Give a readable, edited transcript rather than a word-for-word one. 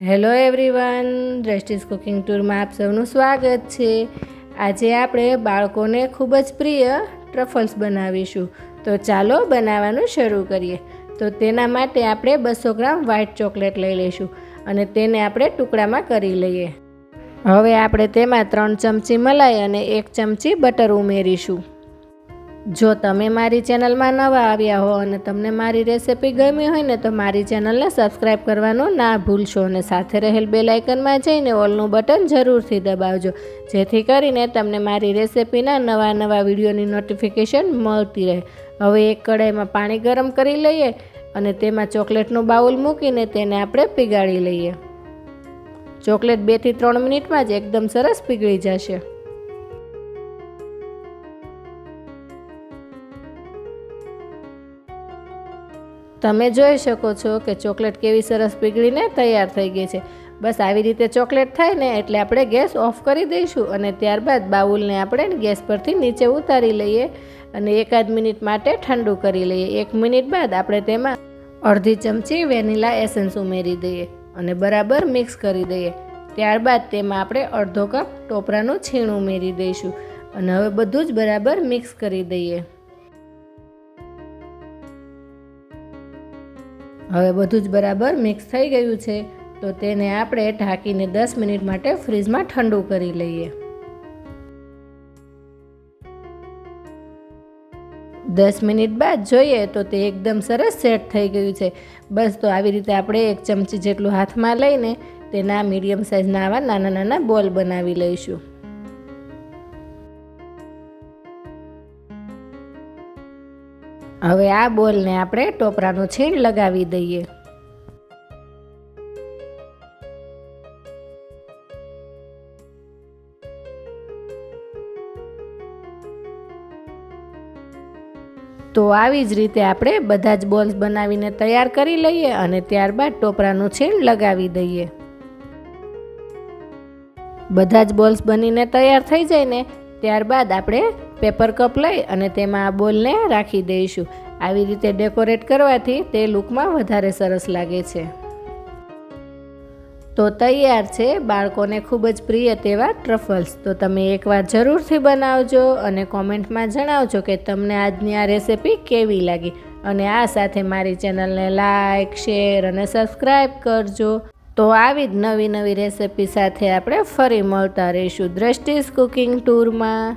Hello everyone, દ્રષ્ટિસ cooking ટૂરમાં આપ સૌનું સ્વાગત છે। આજે આપણે બાળકોને ખૂબ જ પ્રિય ટ્રફલ્સ બનાવીશું। તો ચાલો બનાવવાનું શરૂ કરીએ। તો તેના માટે આપણે 200 ગ્રામ વ્હાઇટ ચોકલેટ લઈ લઈશું અને તેને આપણે ટુકડામાં કરી લઈએ। હવે આપણે તેમાં 3 ચમચી મલાઈ અને 1 ચમચી બટર ઉમેરીશું। જો તમે મારી ચેનલમાં નવા આવ્યા હો અને તમને મારી રેસિપી ગમી હોય ને તો મારી ચેનલને સબસ્ક્રાઈબ કરવાનું ના ભૂલશો અને સાથે રહેલ બેલ આઇકનમાં જઈને ઓલનું બટન જરૂરથી દબાવજો, જેથી કરીને તમને મારી રેસિપીના નવા વિડીયોની નોટિફિકેશન મળતી રહે। હવે એક કઢાઈમાં પાણી ગરમ કરી લઈએ અને તેમાં ચોકલેટનું બાઉલ મૂકીને તેને આપણે પીગાળી લઈએ। ચોકલેટ 2 થી 3 મિનિટમાં જ એકદમ સરસ પીગળી જશે। તમે જોઈ શકો છો કે ચોકલેટ કેવી સરસ પીગળીને તૈયાર થઈ ગઈ છે। બસ આવી રીતે ચોકલેટ થાય ને એટલે આપણે ગેસ ઓફ કરી દઈશું અને ત્યારબાદ બાઉલને આપણે ગેસ પરથી નીચે ઉતારી લઈએ અને 1 મિનિટ માટે ઠંડુ કરી લઈએ। 1 મિનિટ બાદ આપણે તેમાં અડધી ચમચી વેનીલા એસેન્સ ઉમેરી દઈએ અને બરાબર મિક્સ કરી દઈએ। ત્યારબાદ તેમાં આપણે અડધો કપ ટોપરાનું છીણ ઉમેરી દઈશું અને હવે બધું જ બરાબર મિક્સ કરી દઈએ। હવે બધું જ બરાબર મિક્સ થઈ ગયું છે તો તેને આપણે ઢાંકીને 10 મિનિટ માટે ફ્રીજમાં ઠંડુ કરી લઈએ। 10 મિનિટ બાદ જોઈએ તો તે એકદમ સરસ સેટ થઈ ગયું છે। બસ તો આવી રીતે આપણે 1 ચમચી જેટલું હાથમાં લઈને તેના મીડિયમ સાઇઝના આવા નાના બોલ બનાવી લઈશું। હવે આ બોલને આપણે ટોપરાનું છીણ લગાવી દઈએ। તો આવી જ રીતે આપણે બધા જ બોલ્સ બનાવીને તૈયાર કરી લઈએ અને ત્યારબાદ ટોપરાનું છીણ લગાવી દઈએ। બધા જ બોલ્સ બનીને તૈયાર થઈ જાય ને ત્યારબાદ આપણે પેપર કપ લઈ અને તેમાં આ બોલને રાખી દઈશું। આવી રીતે ડેકોરેટ કરવાથી તે લુકમાં વધારે સરસ લાગે છે। તો તૈયાર છે બાળકોને ખૂબ જ પ્રિય તેવા ટ્રફલ્સ। તો તમે એકવાર જરૂરથી બનાવજો અને કોમેન્ટમાં જણાવજો કે તમને આજની આ રેસિપી કેવી લાગી અને આ સાથે મારી ચેનલને લાઈક, શેર અને સબસ્ક્રાઈબ કરજો। તો આવી જ નવી રેસિપી સાથે આપણે ફરી મળતા રહીશું દ્રષ્ટિસ કુકિંગ ટૂરમાં।